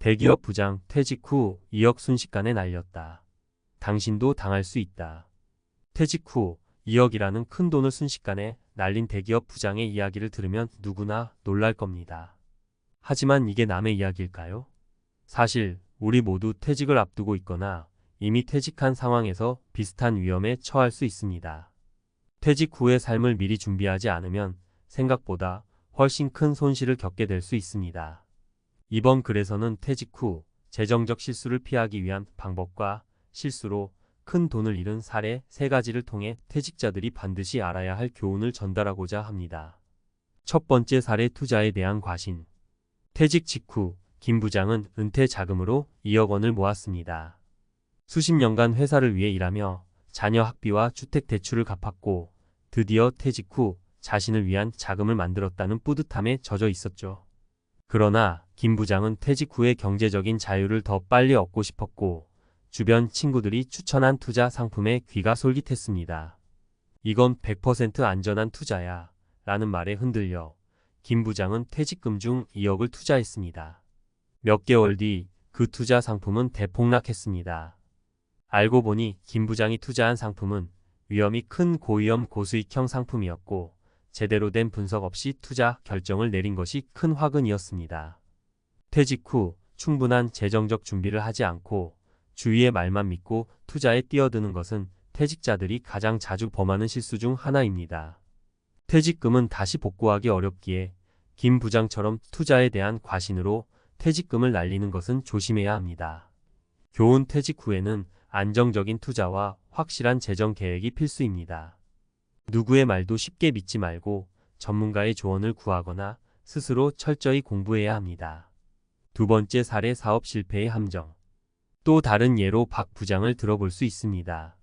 대기업 부장 퇴직 후 2억 순식간에 날렸다. 당신도 당할 수 있다. 퇴직 후 2억이라는 큰 돈을 순식간에 날린 대기업 부장의 이야기를 들으면 누구나 놀랄 겁니다. 하지만 이게 남의 이야기일까요? 사실 우리 모두 퇴직을 앞두고 있거나 이미 퇴직한 상황에서 비슷한 위험에 처할 수 있습니다. 퇴직 후의 삶을 미리 준비하지 않으면 생각보다 훨씬 큰 손실을 겪게 될 수 있습니다. 이번 글에서는 퇴직 후 재정적 실수를 피하기 위한 방법과 실수로 큰 돈을 잃은 사례 3가지를 통해 퇴직자들이 반드시 알아야 할 교훈을 전달하고자 합니다. 첫 번째 사례 투자에 대한 과신. 퇴직 직후 김 부장은 은퇴 자금으로 2억 원을 모았습니다. 수십 년간 회사를 위해 일하며 자녀 학비와 주택 대출을 갚았고 드디어 퇴직 후 자신을 위한 자금을 만들었다는 뿌듯함에 젖어 있었죠. 그러나 김 부장은 퇴직 후에 경제적인 자유를 더 빨리 얻고 싶었고 주변 친구들이 추천한 투자 상품에 귀가 솔깃했습니다. 이건 100% 안전한 투자야 라는 말에 흔들려 김 부장은 퇴직금 중 2억을 투자했습니다. 몇 개월 뒤 그 투자 상품은 대폭락했습니다. 알고 보니 김 부장이 투자한 상품은 위험이 큰 고위험 고수익형 상품이었고 제대로 된 분석 없이 투자 결정을 내린 것이 큰 화근이었습니다. 퇴직 후 충분한 재정적 준비를 하지 않고 주위의 말만 믿고 투자에 뛰어드는 것은 퇴직자들이 가장 자주 범하는 실수 중 하나입니다. 퇴직금은 다시 복구하기 어렵기에 김 부장처럼 투자에 대한 과신으로 퇴직금을 날리는 것은 조심해야 합니다. 교훈: 퇴직 후에는 안정적인 투자와 확실한 재정 계획이 필수입니다. 누구의 말도 쉽게 믿지 말고 전문가의 조언을 구하거나 스스로 철저히 공부해야 합니다. 두 번째 사례 사업 실패의 함정. 또 다른 예로 박 부장을 들어볼 수 있습니다.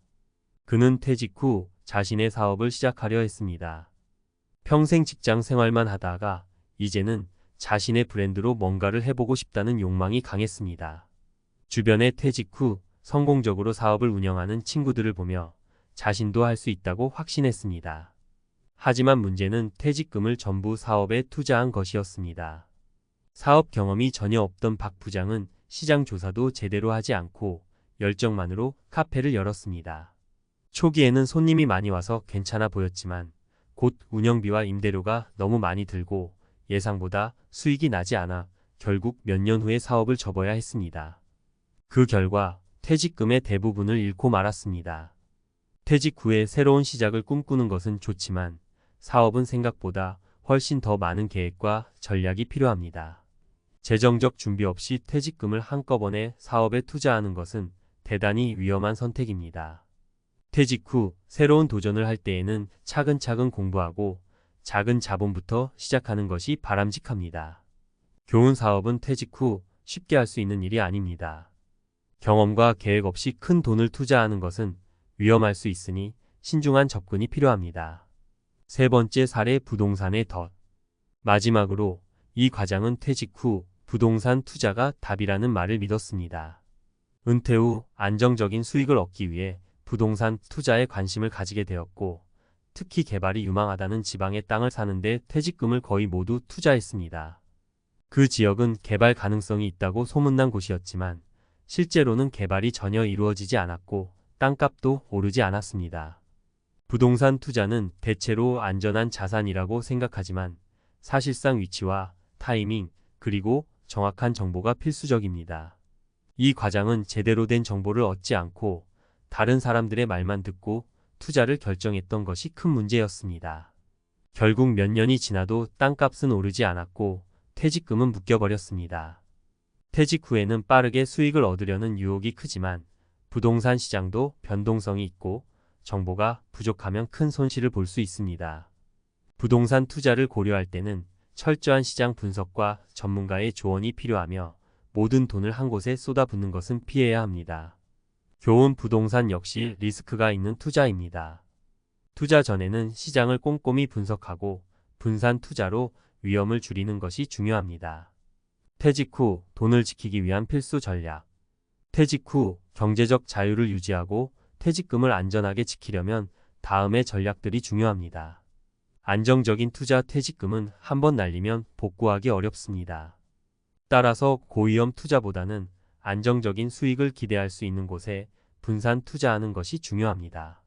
그는 퇴직 후 자신의 사업을 시작하려 했습니다. 평생 직장 생활만 하다가 이제는 자신의 브랜드로 뭔가를 해보고 싶다는 욕망이 강했습니다. 주변에 퇴직 후 성공적으로 사업을 운영하는 친구들을 보며 자신도 할 수 있다고 확신했습니다. 하지만 문제는 퇴직금을 전부 사업에 투자한 것이었습니다. 사업 경험이 전혀 없던 박 부장은 시장 조사도 제대로 하지 않고 열정만으로 카페를 열었습니다. 초기에는 손님이 많이 와서 괜찮아 보였지만 곧 운영비와 임대료가 너무 많이 들고 예상보다 수익이 나지 않아 결국 몇 년 후에 사업을 접어야 했습니다. 그 결과 퇴직금의 대부분을 잃고 말았습니다. 퇴직 후에 새로운 시작을 꿈꾸는 것은 좋지만 사업은 생각보다 훨씬 더 많은 계획과 전략이 필요합니다. 재정적 준비 없이 퇴직금을 한꺼번에 사업에 투자하는 것은 대단히 위험한 선택입니다. 퇴직 후 새로운 도전을 할 때에는 차근차근 공부하고 작은 자본부터 시작하는 것이 바람직합니다. 교훈: 사업은 퇴직 후 쉽게 할 수 있는 일이 아닙니다. 경험과 계획 없이 큰 돈을 투자하는 것은 위험할 수 있으니 신중한 접근이 필요합니다. 세 번째 사례 부동산의 덫. 마지막으로 이 과장은 퇴직 후 부동산 투자가 답이라는 말을 믿었습니다. 은퇴 후 안정적인 수익을 얻기 위해 부동산 투자에 관심을 가지게 되었고 특히 개발이 유망하다는 지방의 땅을 사는데 퇴직금을 거의 모두 투자했습니다. 그 지역은 개발 가능성이 있다고 소문난 곳이었지만 실제로는 개발이 전혀 이루어지지 않았고 땅값도 오르지 않았습니다. 부동산 투자는 대체로 안전한 자산이라고 생각하지만 사실상 위치와 타이밍 그리고 정확한 정보가 필수적입니다. 이 과장은 제대로 된 정보를 얻지 않고 다른 사람들의 말만 듣고 투자를 결정했던 것이 큰 문제였습니다. 결국 몇 년이 지나도 땅값은 오르지 않았고 퇴직금은 묶여버렸습니다. 퇴직 후에는 빠르게 수익을 얻으려는 유혹이 크지만 부동산 시장도 변동성이 있고 정보가 부족하면 큰 손실을 볼 수 있습니다. 부동산 투자를 고려할 때는 철저한 시장 분석과 전문가의 조언이 필요하며 모든 돈을 한 곳에 쏟아붓는 것은 피해야 합니다. 교훈: 부동산 역시 리스크가 있는 투자입니다. 투자 전에는 시장을 꼼꼼히 분석하고 분산 투자로 위험을 줄이는 것이 중요합니다. 퇴직 후 돈을 지키기 위한 필수 전략. 퇴직 후 경제적 자유를 유지하고 퇴직금을 안전하게 지키려면 다음의 전략들이 중요합니다. 안정적인 투자. 퇴직금은 한번 날리면 복구하기 어렵습니다. 따라서 고위험 투자보다는 안정적인 수익을 기대할 수 있는 곳에 분산 투자하는 것이 중요합니다.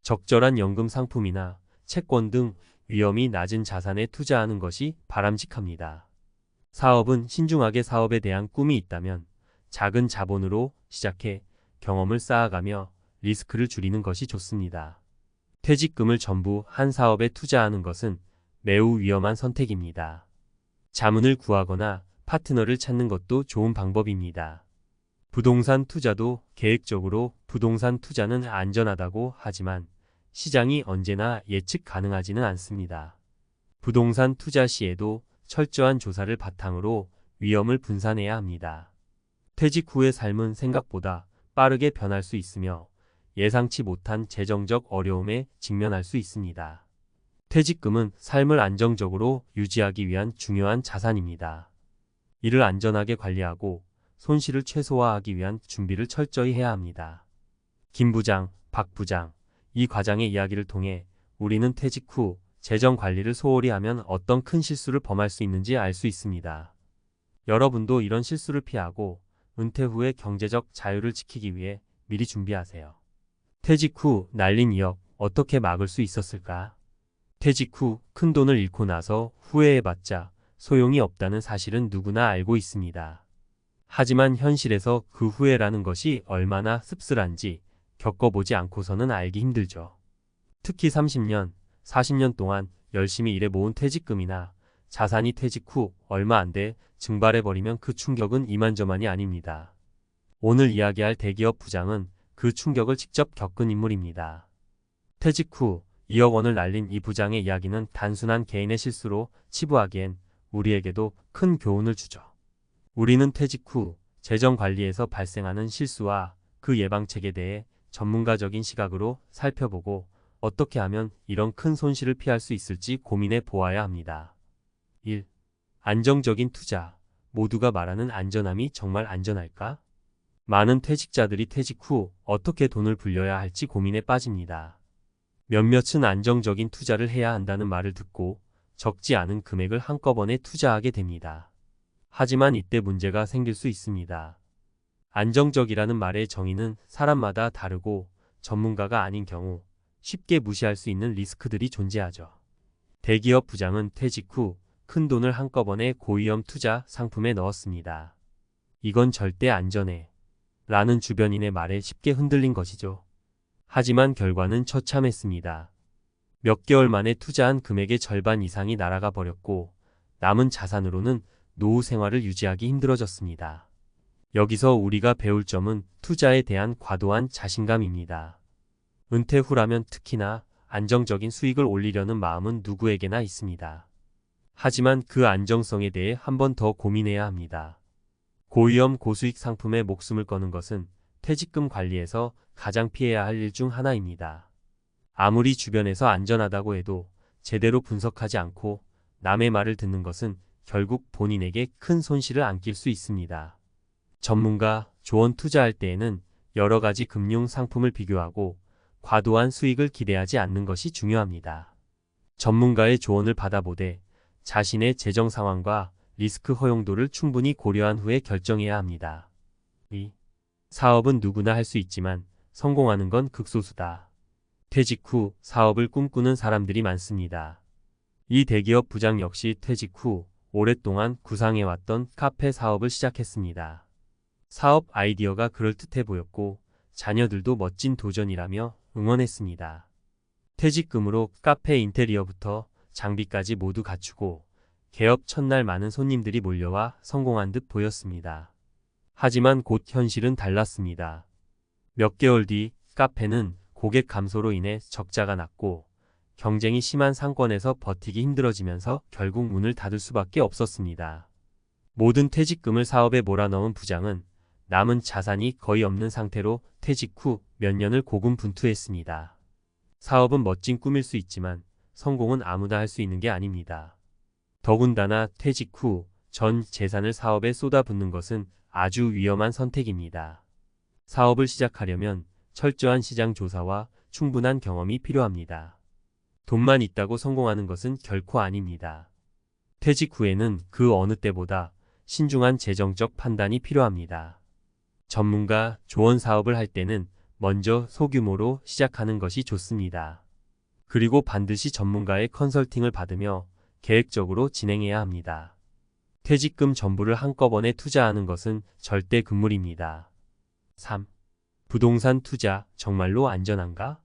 적절한 연금 상품이나 채권 등 위험이 낮은 자산에 투자하는 것이 바람직합니다. 사업은 신중하게 사업에 대한 꿈이 있다면 작은 자본으로 시작해 경험을 쌓아가며 리스크를 줄이는 것이 좋습니다. 퇴직금을 전부 한 사업에 투자하는 것은 매우 위험한 선택입니다. 자문을 구하거나 파트너를 찾는 것도 좋은 방법입니다. 부동산 투자도 계획적으로 부동산 투자는 안전하다고 하지만 시장이 언제나 예측 가능하지는 않습니다. 부동산 투자 시에도 철저한 조사를 바탕으로 위험을 분산해야 합니다. 퇴직 후의 삶은 생각보다 빠르게 변할 수 있으며 예상치 못한 재정적 어려움에 직면할 수 있습니다. 퇴직금은 삶을 안정적으로 유지하기 위한 중요한 자산입니다. 이를 안전하게 관리하고 손실을 최소화하기 위한 준비를 철저히 해야 합니다. 김 부장, 박 부장, 이 과장의 이야기를 통해 우리는 퇴직 후 재정 관리를 소홀히 하면 어떤 큰 실수를 범할 수 있는지 알 수 있습니다. 여러분도 이런 실수를 피하고 은퇴 후의 경제적 자유를 지키기 위해 미리 준비하세요. 퇴직 후 날린 2억 어떻게 막을 수 있었을까? 퇴직 후 큰 돈을 잃고 나서 후회해봤자 소용이 없다는 사실은 누구나 알고 있습니다. 하지만 현실에서 그 후회라는 것이 얼마나 씁쓸한지 겪어보지 않고서는 알기 힘들죠. 특히 30년, 40년 동안 열심히 일해 모은 퇴직금이나 자산이 퇴직 후 얼마 안 돼 증발해버리면 그 충격은 이만저만이 아닙니다. 오늘 이야기할 대기업 부장은 그 충격을 직접 겪은 인물입니다. 퇴직 후 2억 원을 날린 이 부장의 이야기는 단순한 개인의 실수로 치부하기엔 우리에게도 큰 교훈을 주죠. 우리는 퇴직 후 재정 관리에서 발생하는 실수와 그 예방책에 대해 전문가적인 시각으로 살펴보고 어떻게 하면 이런 큰 손실을 피할 수 있을지 고민해 보아야 합니다. 1. 안정적인 투자. 모두가 말하는 안전함이 정말 안전할까? 많은 퇴직자들이 퇴직 후 어떻게 돈을 불려야 할지 고민에 빠집니다. 몇몇은 안정적인 투자를 해야 한다는 말을 듣고 적지 않은 금액을 한꺼번에 투자하게 됩니다. 하지만 이때 문제가 생길 수 있습니다. 안정적이라는 말의 정의는 사람마다 다르고 전문가가 아닌 경우 쉽게 무시할 수 있는 리스크들이 존재하죠. 대기업 부장은 퇴직 후 큰 돈을 한꺼번에 고위험 투자 상품에 넣었습니다. 이건 절대 안전해 라는 주변인의 말에 쉽게 흔들린 것이죠. 하지만 결과는 처참했습니다. 몇 개월 만에 투자한 금액의 절반 이상이 날아가 버렸고 남은 자산으로는 노후 생활을 유지하기 힘들어졌습니다. 여기서 우리가 배울 점은 투자에 대한 과도한 자신감입니다. 은퇴 후라면 특히나 안정적인 수익을 올리려는 마음은 누구에게나 있습니다. 하지만 그 안정성에 대해 한 번 더 고민해야 합니다. 고위험 고수익 상품에 목숨을 거는 것은 퇴직금 관리에서 가장 피해야 할 일 중 하나입니다. 아무리 주변에서 안전하다고 해도 제대로 분석하지 않고 남의 말을 듣는 것은 결국 본인에게 큰 손실을 안길 수 있습니다. 전문가, 조언 투자할 때에는 여러 가지 금융 상품을 비교하고 과도한 수익을 기대하지 않는 것이 중요합니다. 전문가의 조언을 받아보되 자신의 재정 상황과 리스크 허용도를 충분히 고려한 후에 결정해야 합니다. 2. 사업은 누구나 할 수 있지만 성공하는 건 극소수다. 퇴직 후 사업을 꿈꾸는 사람들이 많습니다. 이 대기업 부장 역시 퇴직 후 오랫동안 구상해왔던 카페 사업을 시작했습니다. 사업 아이디어가 그럴듯해 보였고 자녀들도 멋진 도전이라며 응원했습니다. 퇴직금으로 카페 인테리어부터 장비까지 모두 갖추고 개업 첫날 많은 손님들이 몰려와 성공한 듯 보였습니다. 하지만 곧 현실은 달랐습니다. 몇 개월 뒤 카페는 고객 감소로 인해 적자가 났고 경쟁이 심한 상권에서 버티기 힘들어지면서 결국 문을 닫을 수밖에 없었습니다. 모든 퇴직금을 사업에 몰아넣은 부장은 남은 자산이 거의 없는 상태로 퇴직 후 몇 년을 고군분투했습니다. 사업은 멋진 꿈일 수 있지만 성공은 아무나 할 수 있는 게 아닙니다. 더군다나 퇴직 후 전 재산을 사업에 쏟아붓는 것은 아주 위험한 선택입니다. 사업을 시작하려면 철저한 시장 조사와 충분한 경험이 필요합니다. 돈만 있다고 성공하는 것은 결코 아닙니다. 퇴직 후에는 그 어느 때보다 신중한 재정적 판단이 필요합니다. 전문가 조언 사업을 할 때는 먼저 소규모로 시작하는 것이 좋습니다. 그리고 반드시 전문가의 컨설팅을 받으며 계획적으로 진행해야 합니다. 퇴직금 전부를 한꺼번에 투자하는 것은 절대 금물입니다. 3. 부동산 투자 정말로 안전한가?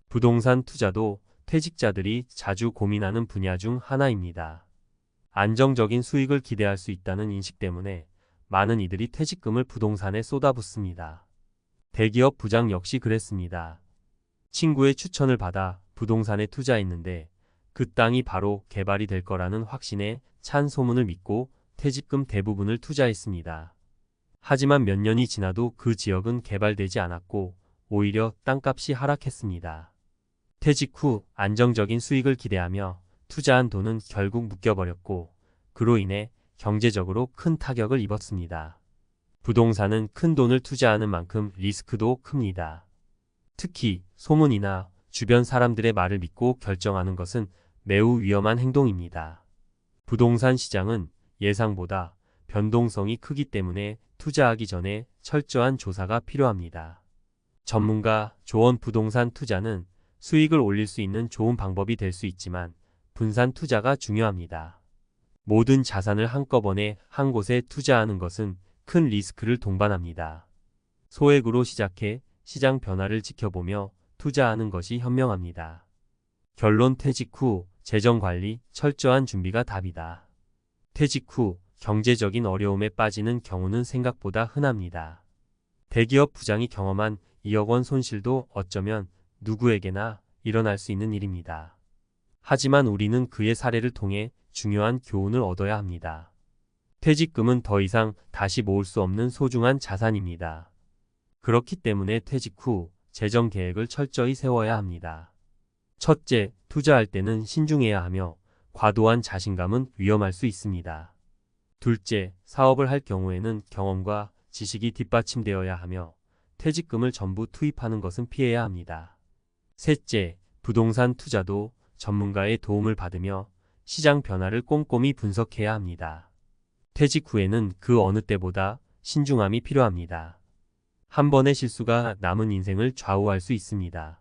부동산 투자도 퇴직자들이 자주 고민하는 분야 중 하나입니다. 안정적인 수익을 기대할 수 있다는 인식 때문에 많은 이들이 퇴직금을 부동산에 쏟아붓습니다. 대기업 부장 역시 그랬습니다. 친구의 추천을 받아 부동산에 투자했는데 그 땅이 바로 개발이 될 거라는 확신에 찬 소문을 믿고 퇴직금 대부분을 투자했습니다. 하지만 몇 년이 지나도 그 지역은 개발되지 않았고 오히려 땅값이 하락했습니다. 퇴직 후 안정적인 수익을 기대하며 투자한 돈은 결국 묶여버렸고 그로 인해 경제적으로 큰 타격을 입었습니다. 부동산은 큰 돈을 투자하는 만큼 리스크도 큽니다. 특히 소문이나 주변 사람들의 말을 믿고 결정하는 것은 매우 위험한 행동입니다. 부동산 시장은 예상보다 변동성이 크기 때문에 투자하기 전에 철저한 조사가 필요합니다. 전문가 조언 부동산 투자는 수익을 올릴 수 있는 좋은 방법이 될 수 있지만 분산 투자가 중요합니다. 모든 자산을 한꺼번에 한 곳에 투자하는 것은 큰 리스크를 동반합니다. 소액으로 시작해 시장 변화를 지켜보며 투자하는 것이 현명합니다. 결론 퇴직 후 재정관리 철저한 준비가 답이다. 퇴직 후 경제적인 어려움에 빠지는 경우는 생각보다 흔합니다. 대기업 부장이 경험한 2억 원 손실도 어쩌면 누구에게나 일어날 수 있는 일입니다. 하지만 우리는 그의 사례를 통해 중요한 교훈을 얻어야 합니다. 퇴직금은 더 이상 다시 모을 수 없는 소중한 자산입니다. 그렇기 때문에 퇴직 후 재정 계획을 철저히 세워야 합니다. 첫째, 투자할 때는 신중해야 하며 과도한 자신감은 위험할 수 있습니다. 둘째, 사업을 할 경우에는 경험과 지식이 뒷받침되어야 하며 퇴직금을 전부 투입하는 것은 피해야 합니다. 셋째, 부동산 투자도 전문가의 도움을 받으며 시장 변화를 꼼꼼히 분석해야 합니다. 퇴직 후에는 그 어느 때보다 신중함이 필요합니다. 한 번의 실수가 남은 인생을 좌우할 수 있습니다.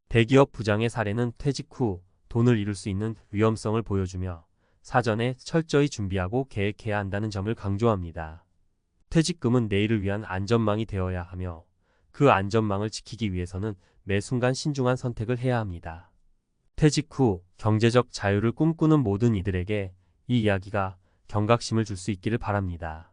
대기업 부장의 사례는 퇴직 후 돈을 잃을 수 있는 위험성을 보여주며 사전에 철저히 준비하고 계획해야 한다는 점을 강조합니다. 퇴직금은 내일을 위한 안전망이 되어야 하며 그 안전망을 지키기 위해서는 매 순간 신중한 선택을 해야 합니다. 퇴직 후 경제적 자유를 꿈꾸는 모든 이들에게 이 이야기가 경각심을 줄 수 있기를 바랍니다.